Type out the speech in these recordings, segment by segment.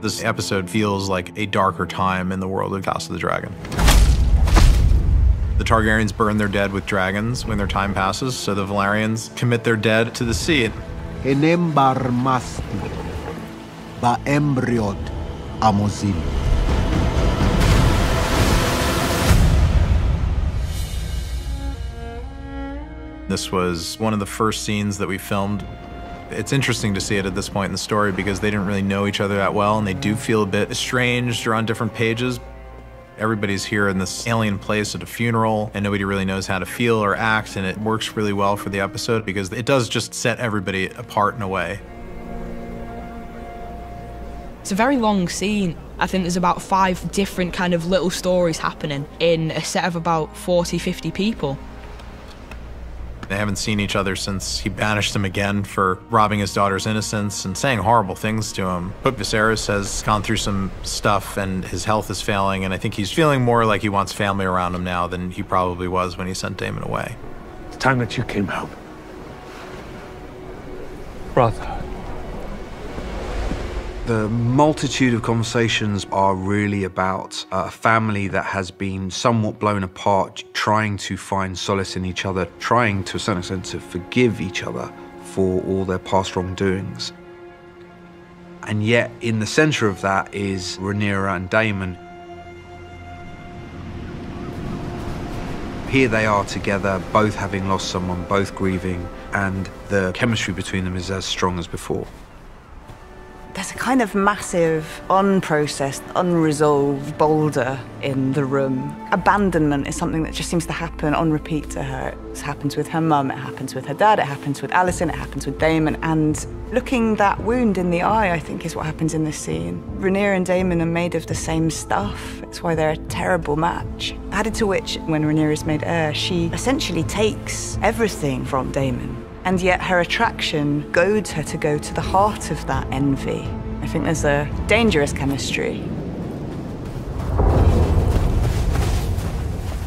This episode feels like a darker time in the world of House of the Dragon. The Targaryens burn their dead with dragons when their time passes, so the Valyrians commit their dead to the sea. Enembar masti, ba embryod amozil. This was one of the first scenes that we filmed. It's interesting to see it at this point in the story because they didn't really know each other that well, and they do feel a bit estranged or on different pages. Everybody's here in this alien place at a funeral, and nobody really knows how to feel or act, and it works really well for the episode because it does just set everybody apart in a way. It's a very long scene. I think there's about 5 different kind of little stories happening in a set of about 40, 50 people. They haven't seen each other since he banished him again for robbing his daughter's innocence and saying horrible things to him. But Viserys has gone through some stuff and his health is failing, and I think he's feeling more like he wants family around him now than he probably was when he sent Daemon away. It's time that you came home. Brother. The multitude of conversations are really about a family that has been somewhat blown apart, trying to find solace in each other, trying to a certain extent to forgive each other for all their past wrongdoings. And yet, in the center of that is Rhaenyra and Daemon. Here they are together, both having lost someone, both grieving, and the chemistry between them is as strong as before. There's a kind of massive, unprocessed, unresolved boulder in the room. Abandonment is something that just seems to happen on repeat to her. It happens with her mum, it happens with her dad, it happens with Alicent, it happens with Daemon. And looking that wound in the eye, I think, is what happens in this scene. Rhaenyra and Daemon are made of the same stuff. It's why they're a terrible match. Added to which, when Rhaenyra is made heir, she essentially takes everything from Daemon. And yet her attraction goads her to go to the heart of that envy. I think there's a dangerous chemistry.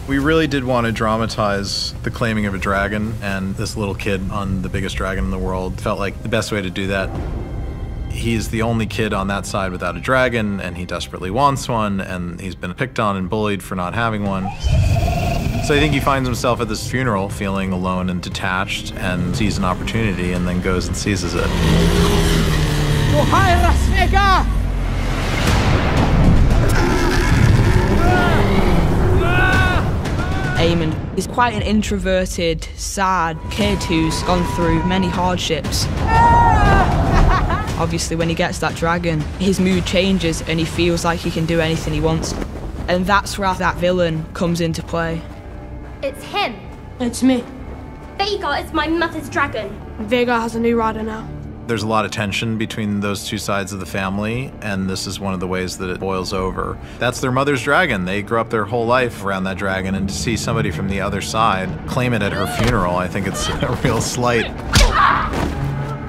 We really did want to dramatize the claiming of a dragon, and this little kid on the biggest dragon in the world felt like the best way to do that. He's the only kid on that side without a dragon, and he desperately wants one, and he's been picked on and bullied for not having one. So I think he finds himself at this funeral feeling alone and detached, and sees an opportunity and then goes and seizes it. Aemon is quite an introverted, sad kid who's gone through many hardships. Obviously, when he gets that dragon, his mood changes and he feels like he can do anything he wants. And that's where that villain comes into play. It's him. It's me. Vhagar is my mother's dragon. Vhagar has a new rider now. There's a lot of tension between those two sides of the family, and this is one of the ways that it boils over. That's their mother's dragon. They grew up their whole life around that dragon, and to see somebody from the other side claim it at her funeral, I think it's a real slight.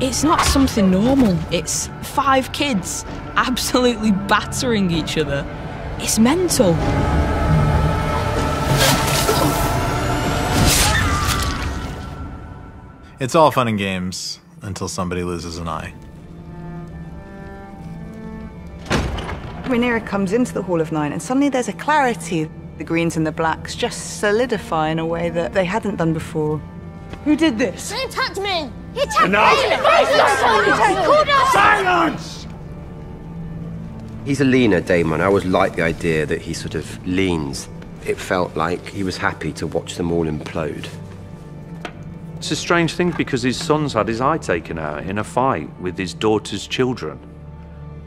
It's not something normal. It's 5 kids absolutely battering each other. It's mental. It's all fun and games until somebody loses an eye. Rhaenyra comes into the Hall of Nine and suddenly there's a clarity. The greens and the blacks just solidify in a way that they hadn't done before. Who did this? Don't touch me! He attacked me! Silence! He's a leaner Daemon. I always like the idea that he sort of leans. It felt like he was happy to watch them all implode. It's a strange thing because his son's had his eye taken out in a fight with his daughter's children.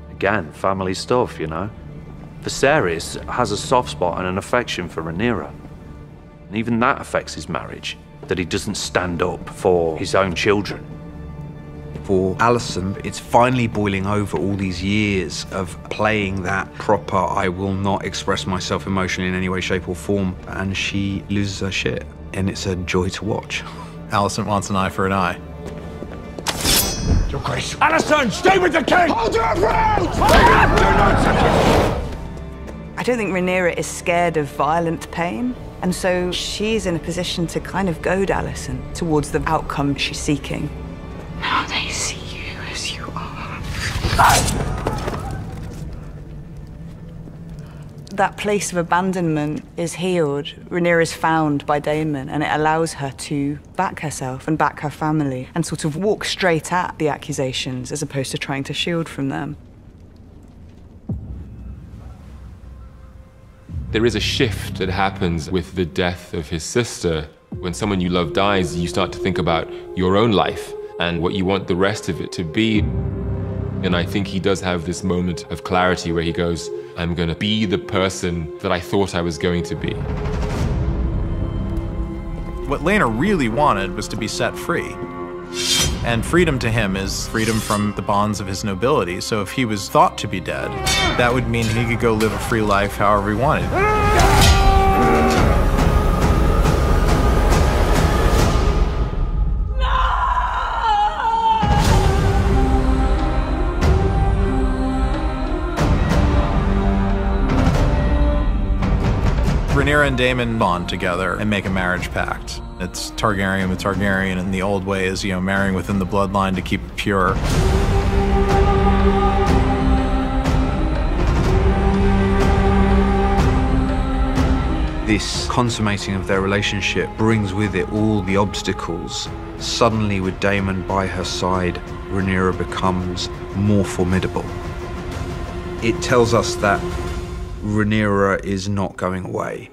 Again, family stuff, you know. Viserys has a soft spot and an affection for Rhaenyra. And even that affects his marriage, that he doesn't stand up for his own children. For Alicent, it's finally boiling over all these years of playing that proper, I will not express myself emotionally in any way, shape or form, and she loses her shit. And it's a joy to watch. Alicent wants an eye for an eye. Your Grace. Alicent, stay with the king! Hold your ground! I don't think Rhaenyra is scared of violent pain, and so she's in a position to kind of goad Alicent towards the outcome she's seeking. Now they see you as you are. that place of abandonment is healed. Rhaenyra is found by Daemon, and it allows her to back herself and back her family and sort of walk straight at the accusations as opposed to trying to shield from them. There is a shift that happens with the death of his sister. When someone you love dies, you start to think about your own life and what you want the rest of it to be. And I think he does have this moment of clarity where he goes, I'm gonna be the person that I thought I was going to be. What Laena really wanted was to be set free. And freedom to him is freedom from the bonds of his nobility. So if he was thought to be dead, that would mean he could go live a free life however he wanted. Rhaenyra and Daemon bond together and make a marriage pact. It's Targaryen with Targaryen, and the old way is, marrying within the bloodline to keep it pure. This consummating of their relationship brings with it all the obstacles. Suddenly, with Daemon by her side, Rhaenyra becomes more formidable. It tells us that Rhaenyra is not going away.